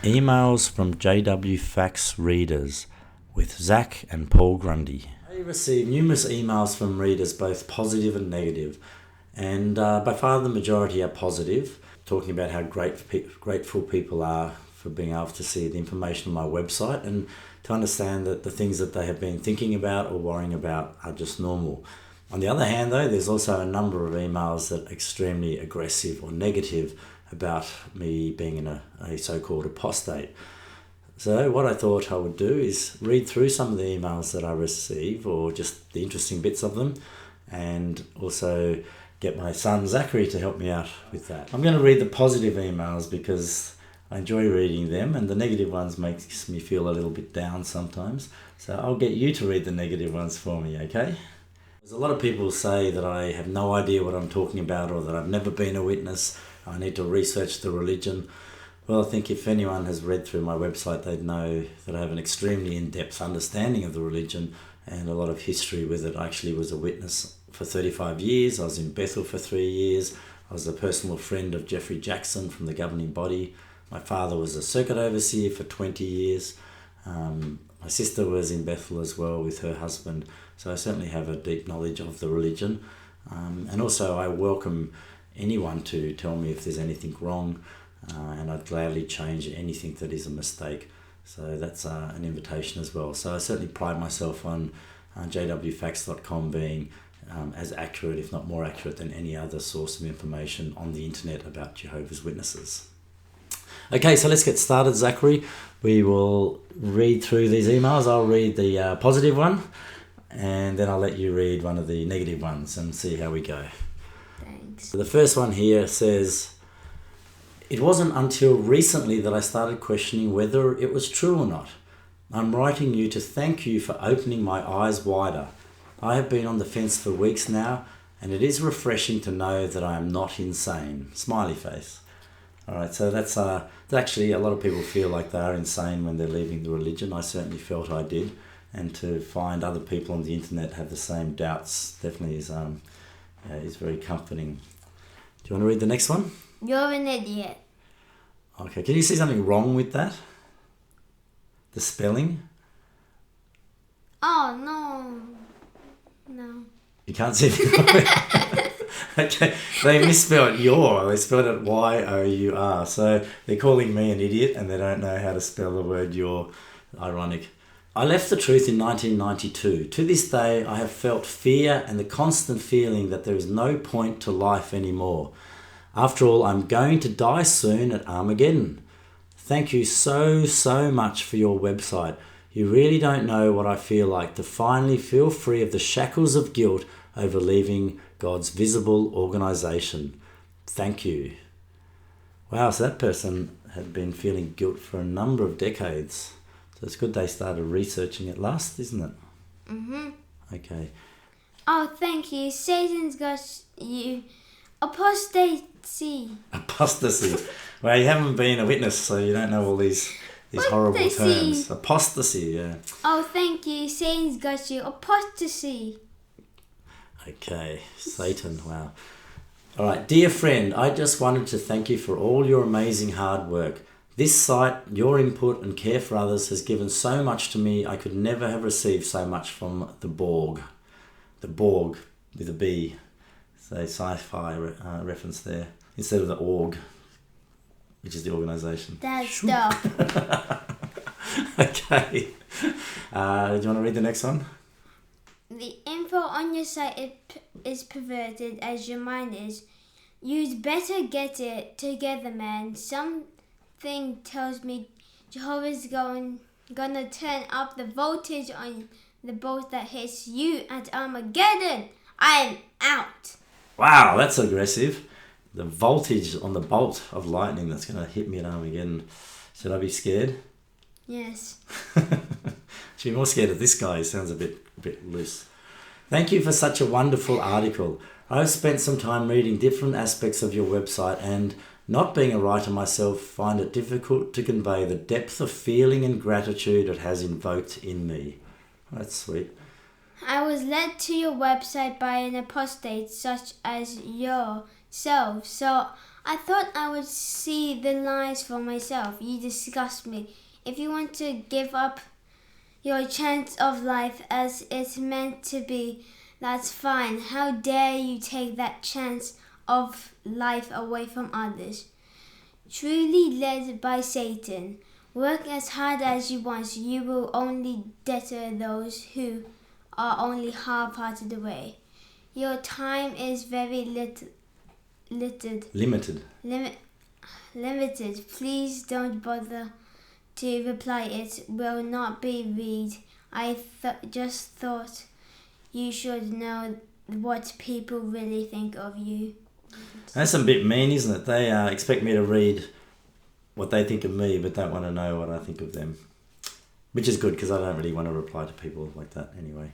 Emails from JWfacts readers with Zac and Paul Grundy. I receive numerous emails from readers, both positive and negative, and by far the majority are positive, talking about how grateful people are for being able to see the information on my website and to understand that the things that they have been thinking about or worrying about are just normal. On the other hand, though, there's also a number of emails that are extremely aggressive or negative about me being in a so-called apostate. So what I thought I would do is read through some of the emails that I receive, or just the interesting bits of them, and also get my son Zachary to help me out with that. I'm going to read the positive emails because I enjoy reading them, and the negative ones makes me feel a little bit down sometimes. So I'll get you to read the negative ones for me, okay? There's a lot of people say that I have no idea what I'm talking about, or that I've never been a witness. I need to research the religion. Well, I think if anyone has read through my website, they'd know that I have an extremely in-depth understanding of the religion and a lot of history with it. I actually was a witness for 35 years. I was in Bethel for 3 years. I was a personal friend of Jeffrey Jackson from the governing body. My father was a circuit overseer for 20 years. My sister was in Bethel as well with her husband. So I certainly have a deep knowledge of the religion. And also I welcome anyone to tell me if there's anything wrong, and I'd gladly change anything that is a mistake. So that's an invitation as well. So I certainly pride myself on JWfacts.com being as accurate, if not more accurate, than any other source of information on the internet about Jehovah's Witnesses. Okay, so let's get started, Zachary. We will read through these emails. I'll read the positive one, and then I'll let you read one of the negative ones and see how we go. Thanks. The first one here says, "It wasn't until recently that I started questioning whether it was true or not. I'm writing you to thank you for opening my eyes wider. I have been on the fence for weeks now, and it is refreshing to know that I am not insane." Smiley face. All right, so that's actually a lot of people feel like they are insane when they're leaving the religion. I certainly felt I did, and to find other people on the internet have the same doubts definitely is very comforting. Do you want to read the next one? You're an idiot. Okay, can you see something wrong with that? The spelling? Oh, no. You can't see it. Okay, they misspelled your. They spelled it Y-O-U-R. So they're calling me an idiot and they don't know how to spell the word your. Ironic. "I left the truth in 1992. To this day, I have felt fear and the constant feeling that there is no point to life anymore. After all, I'm going to die soon at Armageddon. Thank you so much for your website. You really don't know what I feel like to finally feel free of the shackles of guilt over leaving God's visible organization. Thank you." Wow, so that person had been feeling guilt for a number of decades. So it's good they started researching it last, isn't it? Mm-hmm. Okay. Oh, thank you. Satan's got you. Apostasy. Apostasy. Well, you haven't been a witness, so you don't know all these horrible terms. Apostasy, yeah. Oh, thank you. Satan's got you. Apostasy. Okay, Satan, wow. All right, "Dear friend, I just wanted to thank you for all your amazing hard work. This site, your input and care for others has given so much to me. I could never have received so much from the Borg." The Borg with a B. So sci-fi reference there. Instead of the org, which is the organisation. That's stuff. Okay. Do you want to read the next one? The info on your site is perverted as your mind is. You'd better get it together, man. Something tells me Jehovah's gonna turn up the voltage on the bolt that hits you at Armageddon. I'm out. Wow, that's aggressive. The voltage on the bolt of lightning that's going to hit me at Armageddon. Should I be scared? Yes. Should be more scared of this guy. He sounds a bit loose. "Thank you for such a wonderful article. I've spent some time reading different aspects of your website and, not being a writer myself, find it difficult to convey the depth of feeling and gratitude it has invoked in me." That's sweet. I was led to your website by an apostate such as yourself, so I thought I would see the lies for myself. You disgust me. If you want to give up your chance of life as it's meant to be, that's fine. How dare you take that chance of life away from others? Truly led by Satan. Work as hard as you want. You will only deter those who are only half-hearted away. Your time is very limited. Please don't bother to reply. It will not be read. I just thought you should know what people really think of you. That's a bit mean, isn't it? They expect me to read what they think of me, but don't want to know what I think of them. Which is good, because I don't really want to reply to people like that anyway.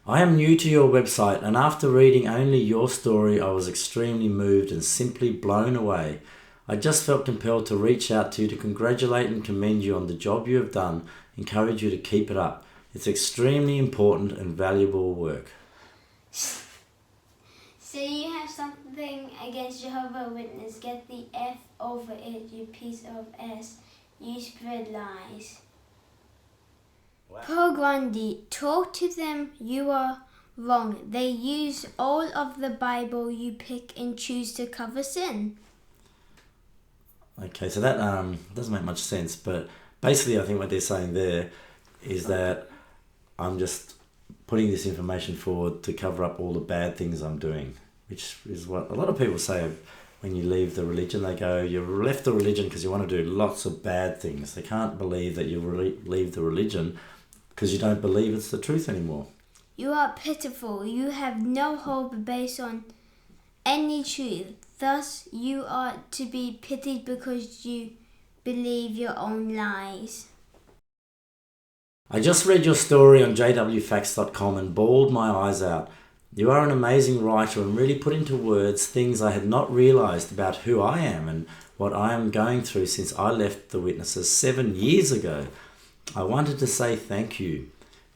I am new to your website, and after reading only your story, I was extremely moved and simply blown away. I just felt compelled to reach out to you to congratulate and commend you on the job you have done, encourage you to keep it up. It's extremely important and valuable work. So you have something against Jehovah's Witness. Get the F over it, you piece of S. You spread lies. Wow. Paul Grundy, talk to them. You are wrong. They use all of the Bible. You pick and choose to cover sin. Okay, so that doesn't make much sense, but basically I think what they're saying there is that I'm just putting this information forward to cover up all the bad things I'm doing, which is what a lot of people say when you leave the religion. They go, you left the religion because you want to do lots of bad things. They can't believe that you leave the religion because you don't believe it's the truth anymore. You are pitiful. You have no hope based on any truth. Thus, you are to be pitied because you believe your own lies. I just read your story on JWfacts.com and bawled my eyes out. You are an amazing writer and really put into words things I had not realised about who I am and what I am going through since I left the Witnesses 7 years ago. I wanted to say thank you.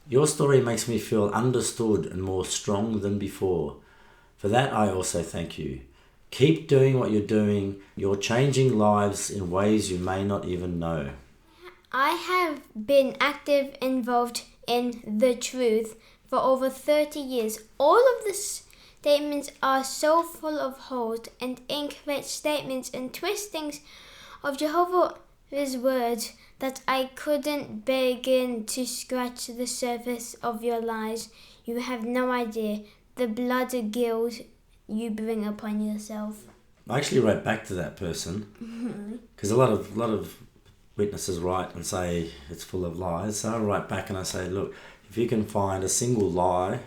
Your story makes me feel understood and more strong than before. For that, I also thank you. Keep doing what you're doing. You're changing lives in ways you may not even know. I have been involved in the truth for over 30 years. All of the statements are so full of holes and incorrect statements and twistings of Jehovah's words that I couldn't begin to scratch the surface of your lies. You have no idea the blood of guilt you bring upon yourself. I actually wrote back to that person because a lot of witnesses write and say it's full of lies. So I write back and I say, look, if you can find a single lie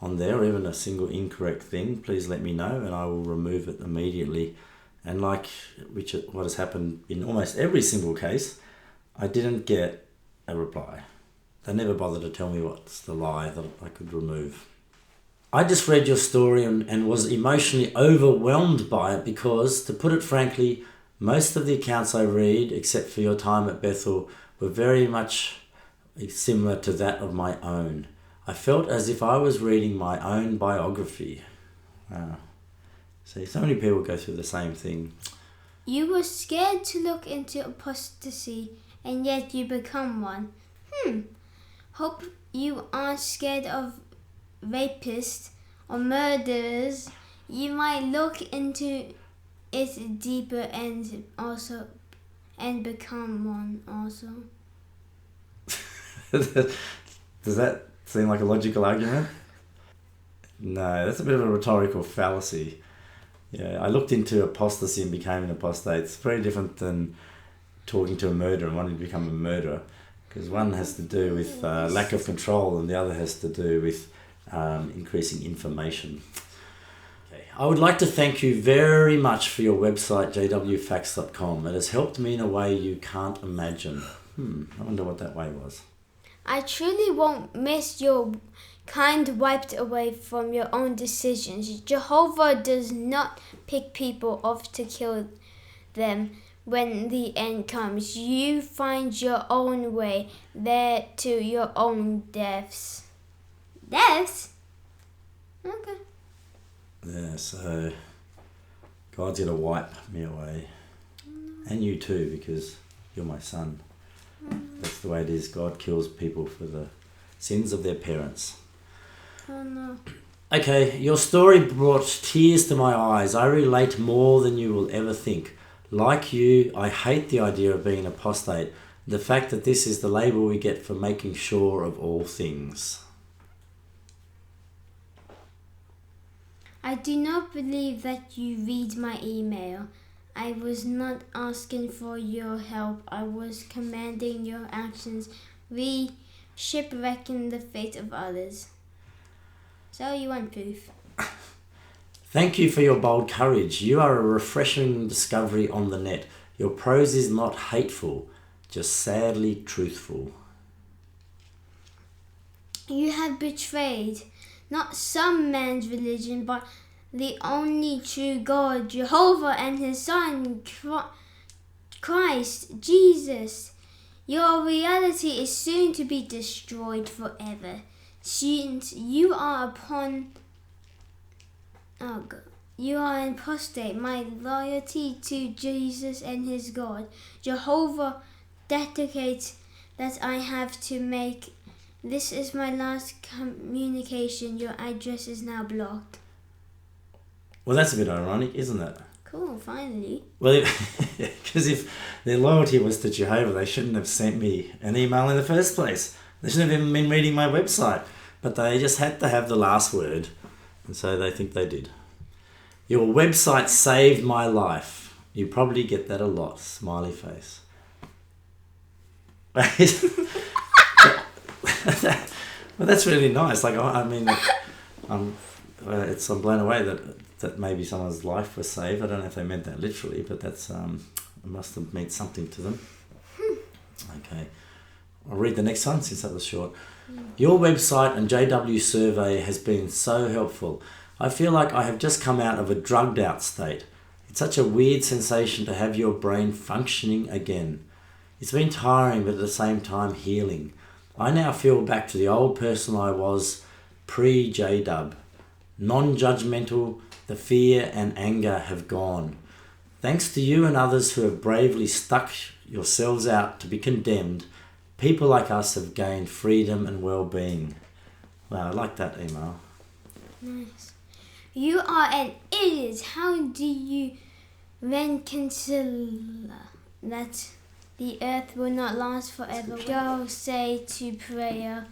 on there or even a single incorrect thing, please let me know and I will remove it immediately. And what has happened in almost every single case, I didn't get a reply. They never bothered to tell me what's the lie that I could remove. I just read your story and was emotionally overwhelmed by it because, to put it frankly, most of the accounts I read, except for your time at Bethel, were very much similar to that of my own. I felt as if I was reading my own biography. Wow. See, so many people go through the same thing. You were scared to look into apostasy, and yet you become one. Hope you aren't scared of rapists or murderers. You might look into it deeper and become one also. Does that seem like a logical argument? No, that's a bit of a rhetorical fallacy. Yeah, I looked into apostasy and became an apostate. It's very different than talking to a murderer and wanting to become a murderer, because one has to do with lack of control and the other has to do with increasing information. Okay. I would like to thank you very much for your website, JWfacts.com. It has helped me in a way you can't imagine. I wonder what that way was. I truly won't miss your kind wiped away from your own decisions. Jehovah does not pick people off to kill them when the end comes. You find your own way there to your own deaths. Deaths? Okay. Yeah, so God's going to wipe me away. And you too, because you're my son. That's the way it is. God kills people for the sins of their parents. Oh no. Okay, your story brought tears to my eyes. I relate more than you will ever think. Like you, I hate the idea of being an apostate. The fact that this is the label we get for making sure of all things. I do not believe that you read my email. I was not asking for your help. I was commanding your actions, shipwrecking the fate of others. So you want proof? Thank you for your bold courage. You are a refreshing discovery on the net. Your prose is not hateful, just sadly truthful. You have betrayed not some man's religion, but the only true God, Jehovah, and his Son, Christ, Jesus. Your reality is soon to be destroyed forever. Since you are you are an apostate, my loyalty to Jesus and his God, Jehovah, dedicates that I have to make. This is my last communication. Your address is now blocked. Well, that's a bit ironic, isn't it? Cool, finally. Well, because if their loyalty was to Jehovah, they shouldn't have sent me an email in the first place. They shouldn't have even been reading my website. But they just had to have the last word. And so they think they did. Your website saved my life. You probably get that a lot. Smiley face. Well, that's really nice. Like, I mean, I'm blown away that maybe someone's life was saved. I don't know if they meant that literally, but that's it must have meant something to them. Okay, I'll read the next one since that was short. Your website and JW survey has been so helpful. I feel like I have just come out of a drugged out state. It's such a weird sensation to have your brain functioning again. It's been tiring, but at the same time healing. I now feel back to the old person I was pre-JW. Non-judgmental, the fear and anger have gone. Thanks to you and others who have bravely stuck yourselves out to be condemned, people like us have gained freedom and well-being. Wow, I like that email. Nice. You are an idiot. How do you reconcile that the earth will not last forever? Go say to prayer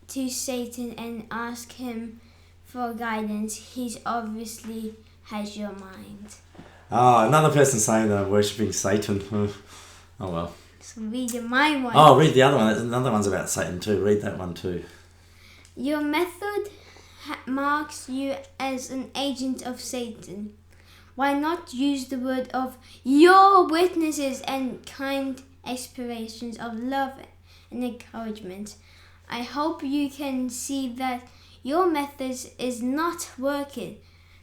to Satan and ask him for guidance. He's obviously has your mind. Oh, another person saying that I'm worshipping Satan. Oh well. So read my one. Oh, read the other one. Another one's about Satan too. Read that one too. Your method marks you as an agent of Satan. Why not use the word of your witnesses and kind expressions of love and encouragement? I hope you can see that your methods is not working.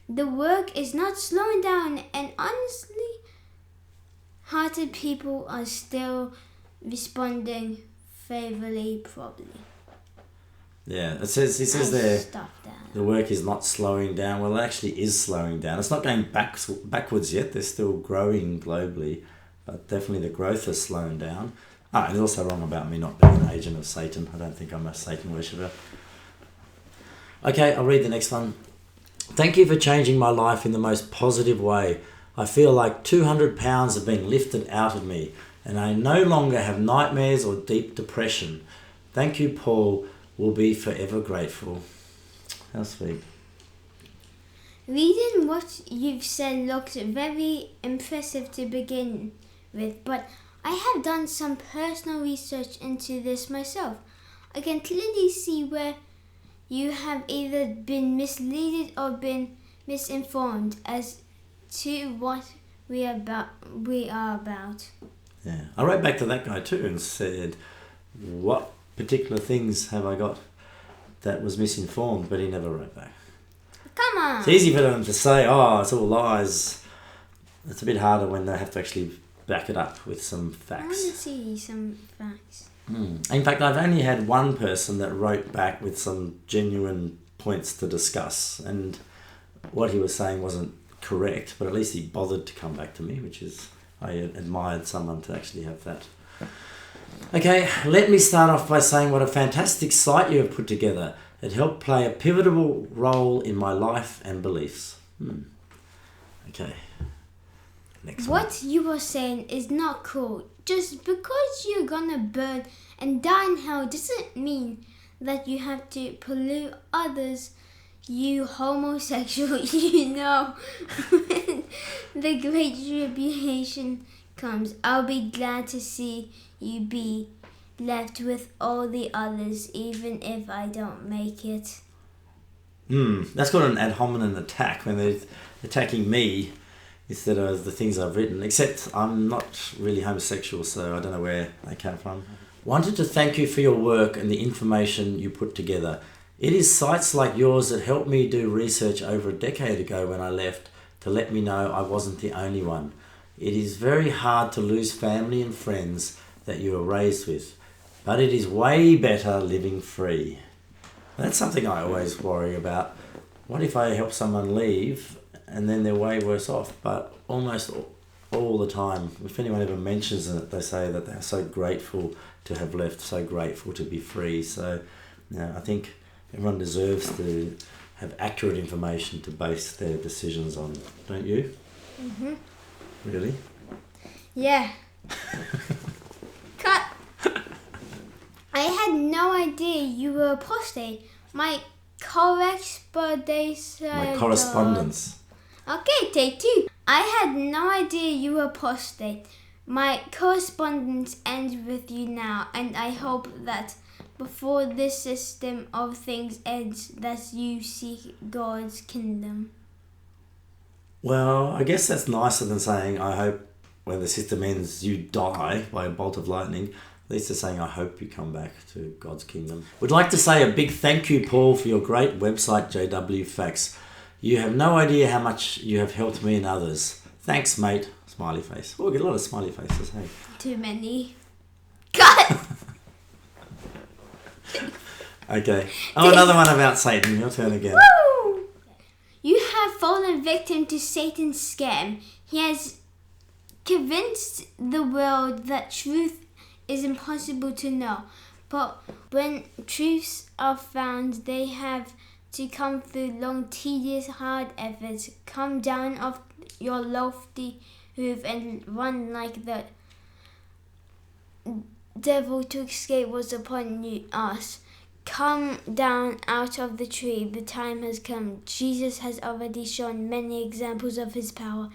The work is not slowing down, and honestly, hearted people are still responding favorably, probably. Yeah, he says there the work is not slowing down. Well, it actually is slowing down. It's not going backwards yet. They're still growing globally, but definitely the growth is slowing down. And it's also wrong about me not being an agent of Satan. I don't think I'm a Satan worshipper. Okay, I'll read the next one. Thank you for changing my life in the most positive way. I feel like 200 pounds have been lifted out of me, and I no longer have nightmares or deep depression. Thank you, Paul. We'll be forever grateful. How sweet. Reading what you've said looks very impressive to begin with, but I have done some personal research into this myself. I can clearly see where you have either been misleaded or been misinformed as to what we are about. Yeah, I wrote back to that guy too and said, what particular things have I got that was misinformed? But he never wrote back. Come on. It's easy for them to say, oh, it's all lies. It's a bit harder when they have to actually back it up with some facts. I want to see some facts. In fact, I've only had one person that wrote back with some genuine points to discuss, and what he was saying wasn't correct, but at least he bothered to come back to me, which is, I admired someone to actually have that. Okay, let me start off by saying what a fantastic site you have put together. It helped play a pivotal role in my life and beliefs. Okay. Next one. What you are saying is not cool. Just because you're gonna burn and die in hell doesn't mean that you have to pollute others. You homosexual, you know. When the great tribulation comes, I'll be glad to see you be left with all the others, even if I don't make it. That's called an ad hominem attack, when they're attacking me instead of the things I've written. Except I'm not really homosexual, so I don't know where they came from. Wanted to thank you for your work and the information you put together. It is sites like yours that helped me do research over a decade ago when I left to let me know I wasn't the only one. It is very hard to lose family and friends that you were raised with, but it is way better living free. That's something I always worry about. What if I help someone leave and then they're way worse off? But almost all the time, if anyone ever mentions it, they say that they're so grateful to have left, so grateful to be free. So, I think everyone deserves to have accurate information to base their decisions on, don't you? Mm-hmm. Really? Yeah. Cut. I had no idea you were apostate. My correspondence. My correspondence. Okay, take two. I had no idea you were apostate. My correspondence ends with you now, and I hope that before this system of things ends, that you seek God's kingdom. Well, I guess that's nicer than saying, I hope when the system ends you die by a bolt of lightning. At least they're saying, I hope you come back to God's kingdom. Would like to say a big thank you, Paul, for your great website, JWfacts. You have no idea how much you have helped me and others. Thanks, mate. Smiley face. Oh, we get a lot of smiley faces, hey? Too many. Cut! Okay. Oh, another one about Satan. Your turn again. Woo! You have fallen victim to Satan's scam. He has convinced the world that truth is impossible to know. But when truths are found, they have to come through long, tedious, hard efforts. Come down off your lofty roof and run like the devil to escape was upon us. Come down out of the tree. The time has come. Jesus has already shown many examples of his power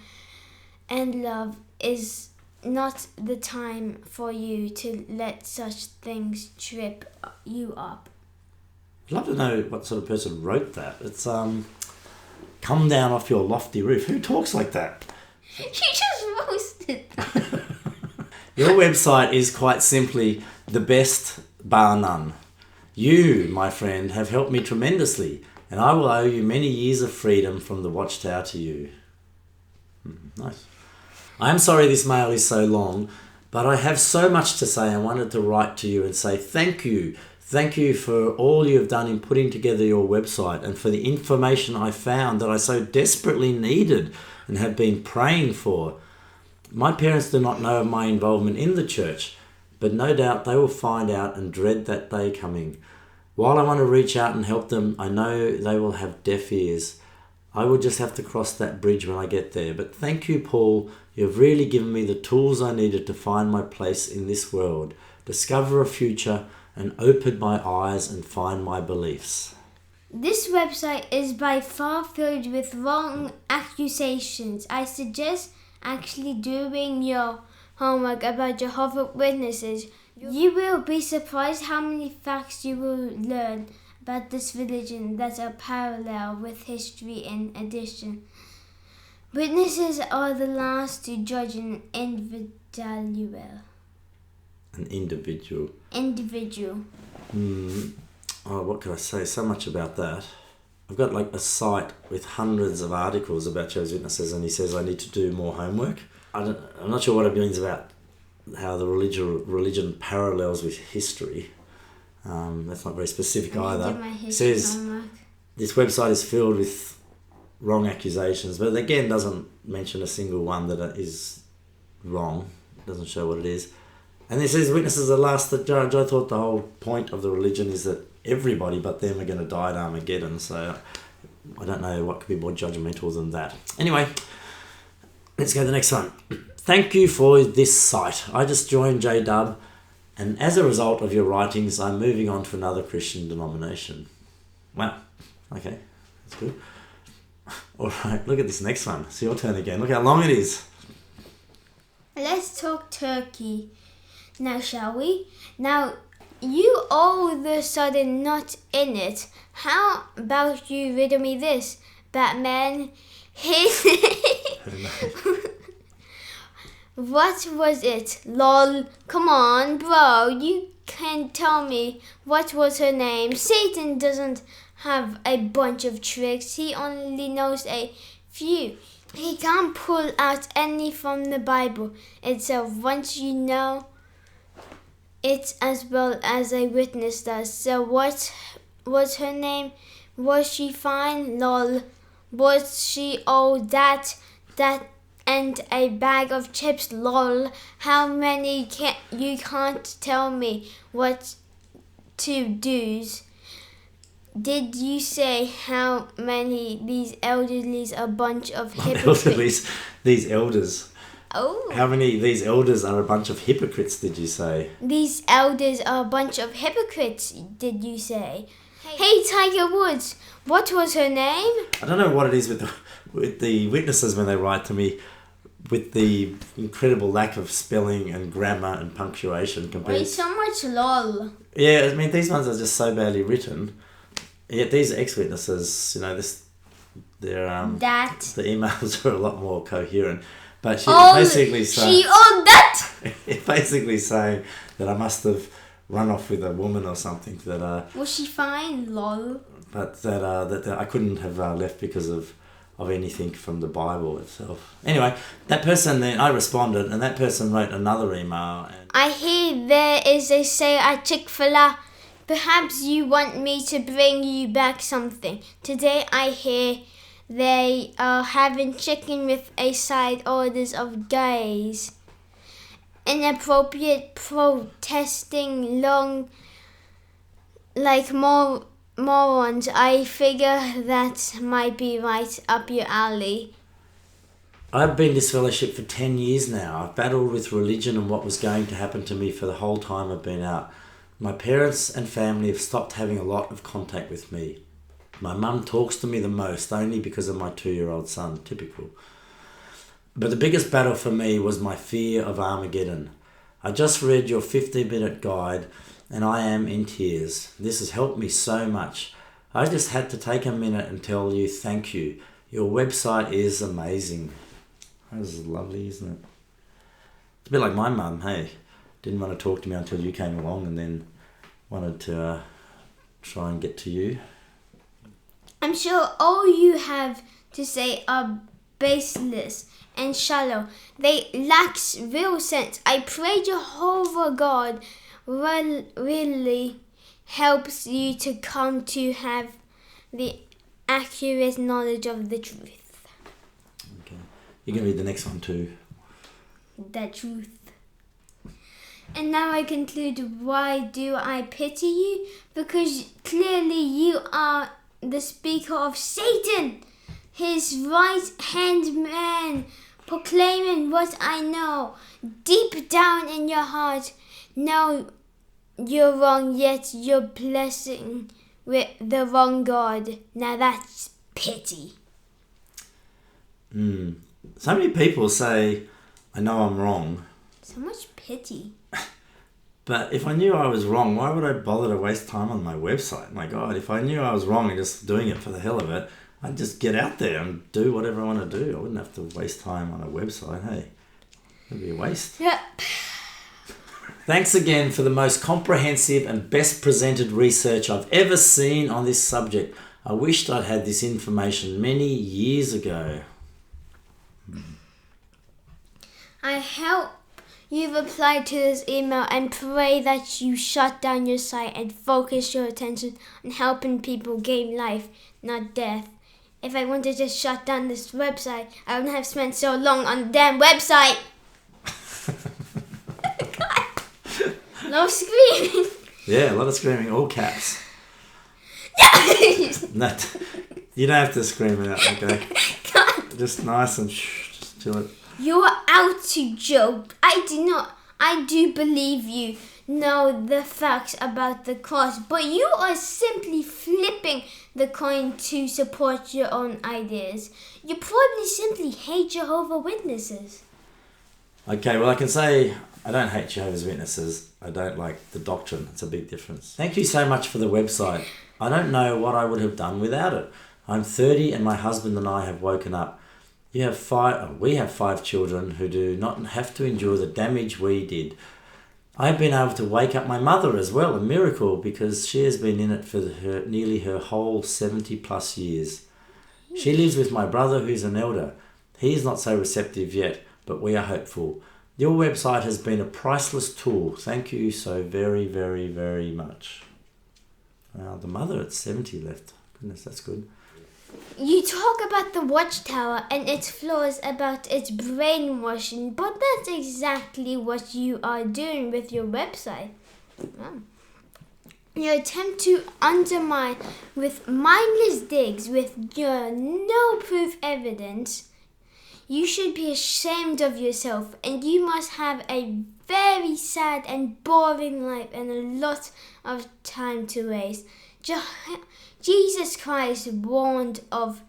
and love. Is not the time for you to let such things trip you up. I'd love to know what sort of person wrote that. It's come down off your lofty roof. Who talks like that? You just roasted them. Your website is quite simply the best, bar none. You, my friend, have helped me tremendously, and I will owe you many years of freedom from the Watchtower to you. Nice. I am sorry this mail is so long, but I have so much to say. I wanted to write to you and say thank you. Thank you for all you have done in putting together your website and for the information I found that I so desperately needed and have been praying for. My parents do not know of my involvement in the church, but no doubt they will find out and dread that day coming. While I want to reach out and help them, I know they will have deaf ears. I will just have to cross that bridge when I get there. But thank you, Paul. You have really given me the tools I needed to find my place in this world, discover a future, and open my eyes and find my beliefs. This website is by far filled with wrong accusations. I suggest actually doing your homework about Jehovah's Witnesses. You will be surprised how many facts you will learn about this religion that are parallel with history in addition. Witnesses are the last to judge an individual. An individual. Individual. Oh, what can I say? So much about that. I've got like a site with hundreds of articles about Jehovah's Witnesses, and he says I need to do more homework. I'm not sure what it means about how the religion parallels with history. That's not very specific either. My It says homework. this website is filled with wrong accusations, but again doesn't mention a single one that is wrong. Doesn't show what it is. And it says witnesses are last the judge. I thought the whole point of the religion is that everybody but them are going to die at Armageddon, so I don't know what could be more judgmental than that. Anyway, let's go to the next one. Thank you for this site. I just joined JW, and as a result of your writings, I'm moving on to another Christian denomination. Wow. Okay, that's good. All right, look at this next one. It's your turn again. Look how long it is. Let's talk Turkey now, shall we? Now, you all of a sudden not in it. How about you riddle me this? Batman, his... What was it? Lol. Come on, bro. You can tell me what was her name. Satan doesn't have a bunch of tricks. He only knows a few. He can't pull out any from the Bible itself once you know it as well as a witness does. So what was her name? Was she fine? Lol. Was she all that and a bag of chips? Lol. How many you can't tell me what to do's. Did you say how many these elderlies are a bunch of hypocrites? These elders. Oh. How many of these elders are a bunch of hypocrites, did you say? These elders are a bunch of hypocrites, did you say? Hey, Tiger Woods, what was her name? I don't know what it is with the witnesses when they write to me, with the incredible lack of spelling and grammar and punctuation compared. Wait, so much lol. Yeah, I mean these ones are just so badly written. Yet these ex-witnesses, you know, the emails are a lot more coherent. But she's basically saying basically saying that I must have run off with a woman or something that was she fine? Lol. But that I couldn't have left because of anything from the Bible itself. Anyway, that person then I responded, and that person wrote another email. And I hear there is a sale at Chick-fil-A. Perhaps you want me to bring you back something. Today I hear they are having chicken with a side orders of gays. Inappropriate protesting long like morons. I figure that might be right up your alley. I've been disfellowship for 10 years now. I've battled with religion and what was going to happen to me for the whole time I've been out. My parents and family have stopped having a lot of contact with me. My mum talks to me the most, only because of my 2-year-old son, typical. But the biggest battle for me was my fear of Armageddon. I just read your 15-minute guide and I am in tears. This has helped me so much. I just had to take a minute and tell you thank you. Your website is amazing. That was lovely, isn't it? It's a bit like my mum, hey. Didn't want to talk to me until you came along and then wanted to try and get to you. I'm sure all you have to say are baseless and shallow. They lack real sense. I pray Jehovah God really helps you to come to have the accurate knowledge of the truth. Okay. You can read the next one too. The truth. And now I conclude, why do I pity you? Because clearly you are the speaker of Satan, his right-hand man, proclaiming what I know. Deep down in your heart, know you're wrong, yet you're blessing with the wrong God. Now that's pity. So many people say, I know I'm wrong. So much pity. But if I knew I was wrong, why would I bother to waste time on my website? My God, if I knew I was wrong and just doing it for the hell of it, I'd just get out there and do whatever I want to do. I wouldn't have to waste time on a website, hey. It'd be a waste. Yep. Thanks again for the most comprehensive and best presented research I've ever seen on this subject. I wished I'd had this information many years ago. I hope you reply to this email and pray that you shut down your site and focus your attention on helping people gain life, not death. if I wanted to shut down this website, I wouldn't have spent so long on the damn website. God. No screaming. Yeah, a lot of screaming, all caps. No, you don't have to scream it out, okay? God. Just nice and just chill it. You're out to joke. I do believe you know the facts about the cross, but you are simply flipping the coin to support your own ideas. You probably simply hate Jehovah's Witnesses. Okay, well, I can say I don't hate Jehovah's Witnesses. I don't like the doctrine. It's a big difference. Thank you so much for the website. I don't know what I would have done without it. I'm 30 and my husband and I have woken up. We have 5 children who do not have to endure the damage we did. I've been able to wake up my mother as well, a miracle, because she has been in it for nearly her whole 70 plus years. She lives with my brother who's an elder. He's not so receptive yet, but we are hopeful. Your website has been a priceless tool. Thank you so very, very, very much. The mother at 70 left. Goodness, that's good. You talk about the Watchtower and its flaws about its brainwashing, but that's exactly what you are doing with your website. You attempt to undermine with mindless digs with your no-proof evidence. You should be ashamed of yourself, and you must have a very sad and boring life and a lot of time to waste. Jesus Christ warned of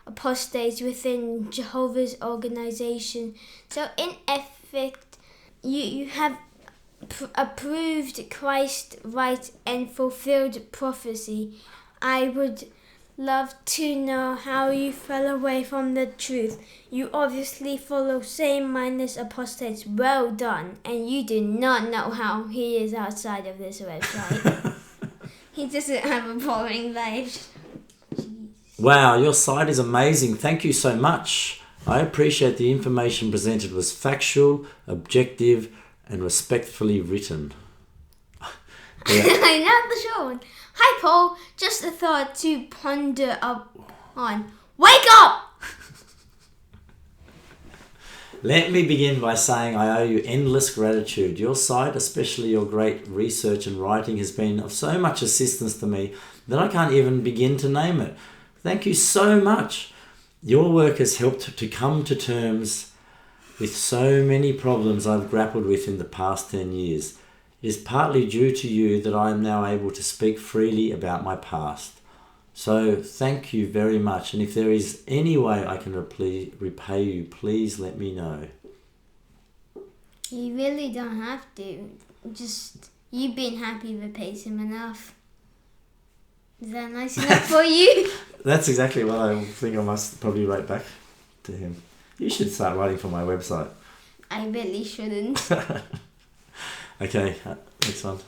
apostates within Jehovah's organization. So in effect, you have approved Christ's right and fulfilled prophecy. I would love to know how you fell away from the truth. You obviously follow same-minded apostates. Well done. And you do not know how he is outside of this website. He doesn't have a boring life. Jeez. Wow, your site is amazing. Thank you so much. I appreciate the information presented was factual, objective, and respectfully written. Yeah. I know the short one. Hi, Paul. Just a thought to ponder on. Wake up! Let me begin by saying I owe you endless gratitude. Your site, especially your great research and writing, has been of so much assistance to me that I can't even begin to name it. Thank you so much. Your work has helped to come to terms with so many problems I've grappled with in the past 10 years. It is partly due to you that I am now able to speak freely about my past. So thank you very much, and if there is any way I can repay you, please let me know. You really don't have to. Just, you've been happy repays him enough. Is that nice enough for you? That's exactly what I think I must probably write back to him. You should start writing for my website. I really shouldn't. Okay, next one.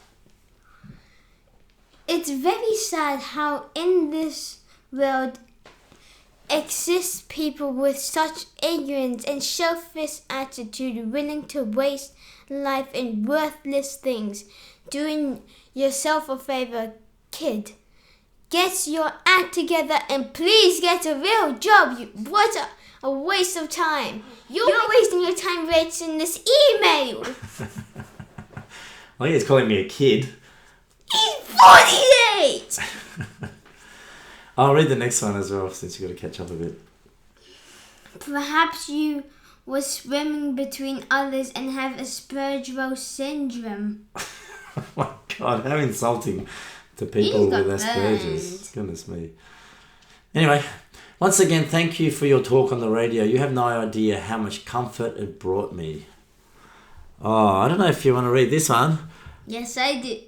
It's very sad how in this world exist people with such ignorance and selfish attitude willing to waste life in worthless things. Doing yourself a favor, kid. Get your act together and please get a real job. What a waste of time. You're wasting your time writing this email. I think he's calling me a kid. He's 48! I'll read the next one as well, since you've got to catch up a bit. Perhaps you were swimming between others and have Asperger's syndrome. Oh my God, how insulting to people with Asperger's. Goodness me. Anyway, once again, thank you for your talk on the radio. You have no idea how much comfort it brought me. Oh, I don't know if you want to read this one. Yes, I do.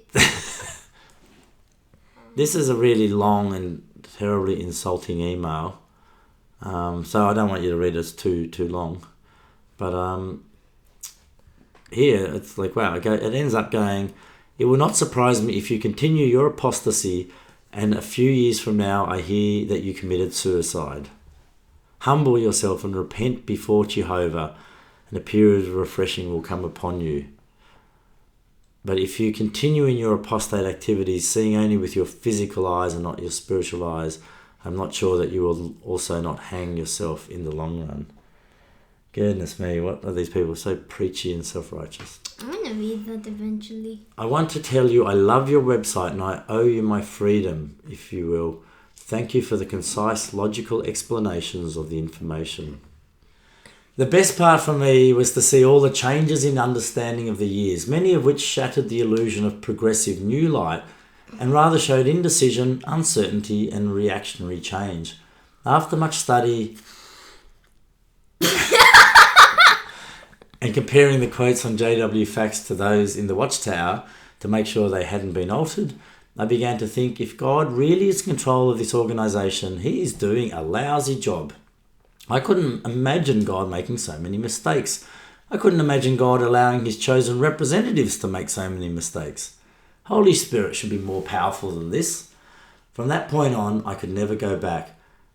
This is a really long and terribly insulting email. So I don't want you to read it too long. But here, it's like, wow, it ends up going, it will not surprise me if you continue your apostasy and a few years from now I hear that you committed suicide. Humble yourself and repent before Jehovah, and a period of refreshing will come upon you. But if you continue in your apostate activities, seeing only with your physical eyes and not your spiritual eyes, I'm not sure that you will also not hang yourself in the long run. Goodness me, what are these people so preachy and self-righteous? I'm going to read that eventually. I want to tell you I love your website and I owe you my freedom, if you will. Thank you for the concise, logical explanations of the information. The best part for me was to see all the changes in understanding of the years, many of which shattered the illusion of progressive new light and rather showed indecision, uncertainty and reactionary change. After much study and comparing the quotes on JWfacts to those in the Watchtower to make sure they hadn't been altered, I began to think if God really is in control of this organisation, he is doing a lousy job. I couldn't imagine God making so many mistakes. I couldn't imagine God allowing his chosen representatives to make so many mistakes. Holy Spirit should be more powerful than this. From that point on, I could never go back.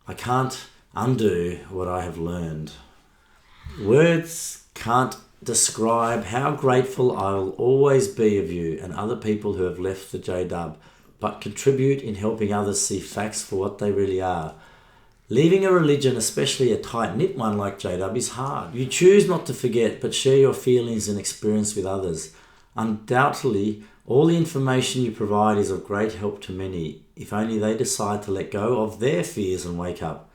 I can't undo what I have learned. Words can't describe how grateful I will always be of you and other people who have left the JW, but contribute in helping others see facts for what they really are. Leaving a religion, especially a tight-knit one like JW, is hard. You choose not to forget, but share your feelings and experience with others. Undoubtedly, all the information you provide is of great help to many, if only they decide to let go of their fears and wake up.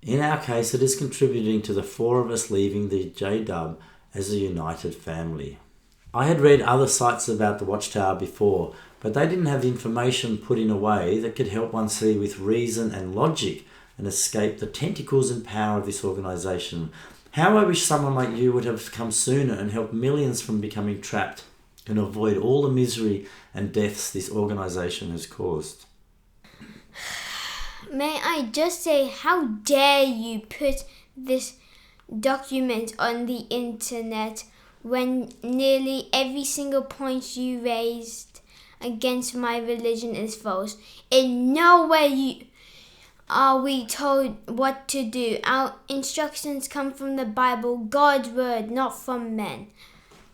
In our case, it is contributing to the four of us leaving the JW as a united family. I had read other sites about the Watchtower before, but they didn't have the information put in a way that could help one see with reason and logic and escape the tentacles and power of this organisation. How I wish someone like you would have come sooner and helped millions from becoming trapped and avoid all the misery and deaths this organisation has caused. May I just say, how dare you put this document on the internet when nearly every single point you raised against my religion is false. In no way are we told what to do. Our instructions come from the Bible, God's word, not from men.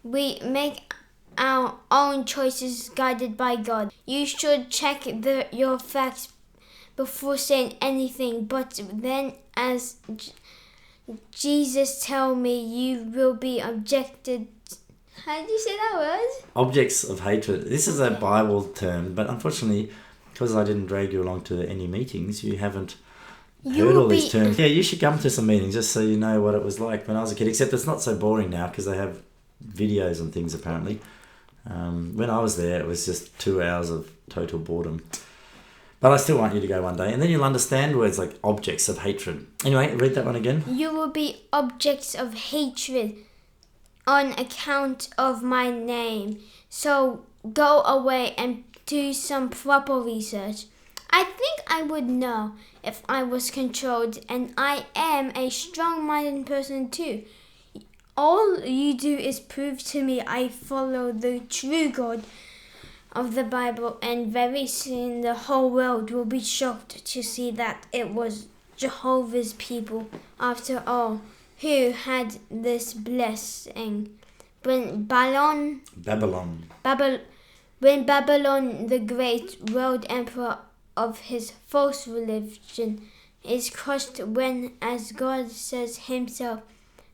We make our own choices guided by God. You should check your facts before saying anything, but then as Jesus tell me, you will be objected. How did you say that word? Objects of hatred. This is a Bible term, but unfortunately, because I didn't drag you along to any meetings, you haven't heard all these terms. Yeah, you should come to some meetings just so you know what it was like when I was a kid, except it's not so boring now because they have videos and things apparently. When I was there, it was just 2 hours of total boredom. But I still want you to go one day, and then you'll understand words like objects of hatred. Anyway, read that one again. You will be objects of hatred on account of my name. So go away and do some proper research. I think I would know if I was controlled, and I am a strong-minded person too. All you do is prove to me I follow the true God of the Bible, and very soon the whole world will be shocked to see that it was Jehovah's people, after all, who had this blessing. When Babylon, the great world emperor of his false religion, is crushed, when, as God says himself,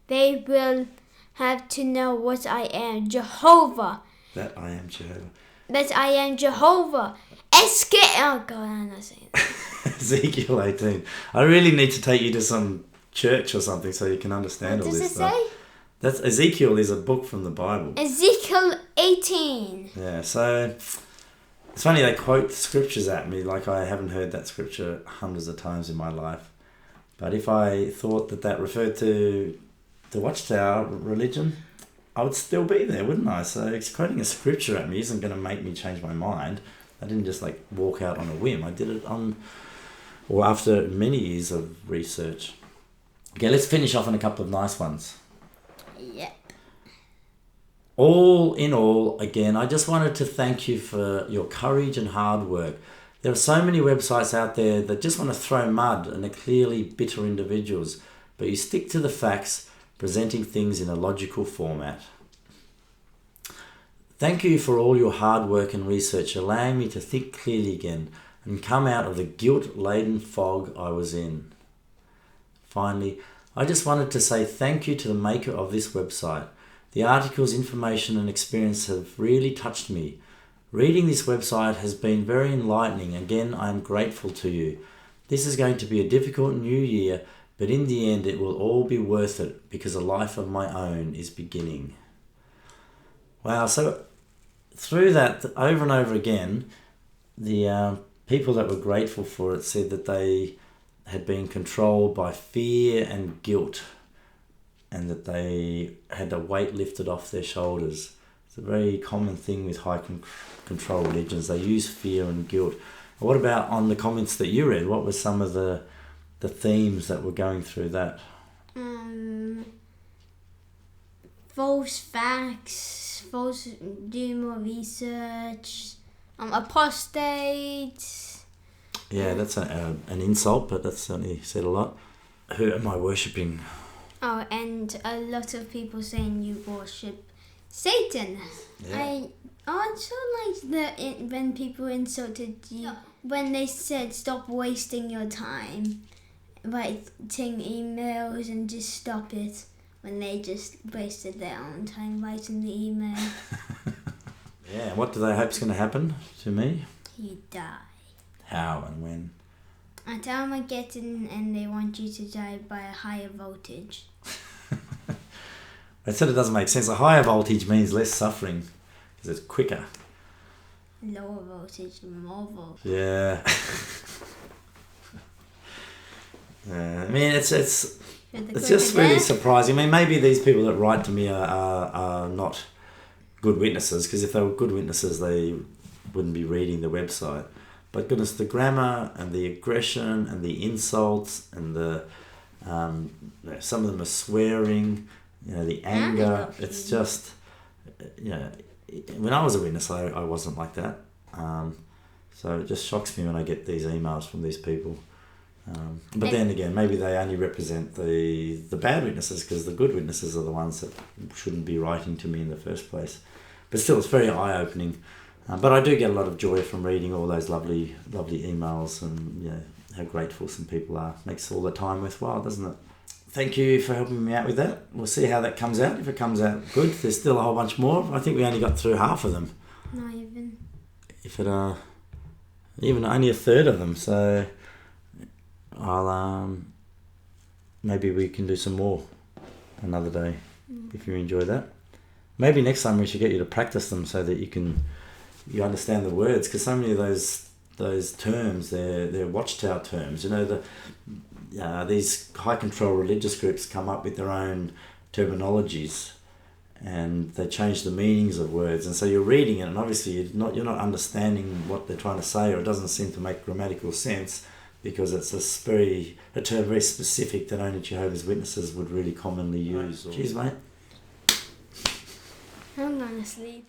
they will have to know what I am, Jehovah. That I am Jehovah. That I am Jehovah. Oh God, I'm not saying that. Ezekiel 18. I really need to take you to some church or something so you can understand all this stuff. What does it say? That's Ezekiel is a book from the Bible. Ezekiel 18. Yeah, so it's funny they quote scriptures at me like I haven't heard that scripture hundreds of times in my life. But if I thought that referred to the Watchtower religion, I would still be there, wouldn't I? So quoting a scripture at me isn't going to make me change my mind. I didn't just walk out on a whim. I did it after many years of research. Okay, let's finish off on a couple of nice ones. Yep. All in all, again, I just wanted to thank you for your courage and hard work. There are so many websites out there that just want to throw mud and are clearly bitter individuals, but you stick to the facts, presenting things in a logical format. Thank you for all your hard work and research, allowing me to think clearly again and come out of the guilt-laden fog I was in. Finally, I just wanted to say thank you to the maker of this website. The article's information and experience have really touched me. Reading this website has been very enlightening. Again, I am grateful to you. This is going to be a difficult new year, but in the end it will all be worth it because a life of my own is beginning. Wow, so through that, over and over again, the people that were grateful for it said that they had been controlled by fear and guilt, and that they had a weight lifted off their shoulders. It's a very common thing with high control religions. They use fear and guilt. What about on the comments that you read? What were some of the themes that were going through that? False facts, do more research, apostates. Yeah, that's an insult, but that's certainly said a lot. Who am I worshipping? Oh, and a lot of people saying you worship Satan. Yeah. I also liked when people insulted you, when they said stop wasting your time writing emails and just stop it, when they just wasted their own time writing the email. Yeah, what do they hope's going to happen to me? You die. How and when? I tell them I get in and they want you to die by a higher voltage. They said it doesn't make sense. A higher voltage means less suffering because it's quicker. Lower voltage, more voltage. Yeah. I mean, it's just really surprising. I mean, maybe these people that write to me are not good witnesses, because if they were good witnesses, they wouldn't be reading the website. But goodness, the grammar and the aggression and the insults and the some of them are swearing, the anger. It's just, when I was a witness, I wasn't like that. So it just shocks me when I get these emails from these people. But then again, maybe they only represent the bad witnesses, because the good witnesses are the ones that shouldn't be writing to me in the first place. But still, it's very eye-opening. But I do get a lot of joy from reading all those lovely emails, and how grateful some people are. Makes all the time worthwhile, doesn't it? Thank you for helping me out with that. We'll see how that comes out. If it comes out good, there's still a whole bunch more. I think we only got through half of them. Not even. If it even only a third of them. So I'll maybe we can do some more another day if you enjoy that. Maybe next time we should get you to practice them so that you understand the words, because so many of those terms, they're watchtower terms. These high control religious groups come up with their own terminologies, and they change the meanings of words, and so you're reading it, and obviously you're not understanding what they're trying to say, or it doesn't seem to make grammatical sense, because it's a term very specific that only Jehovah's Witnesses would really commonly use. Cheers, mate. I'm gonna sleep.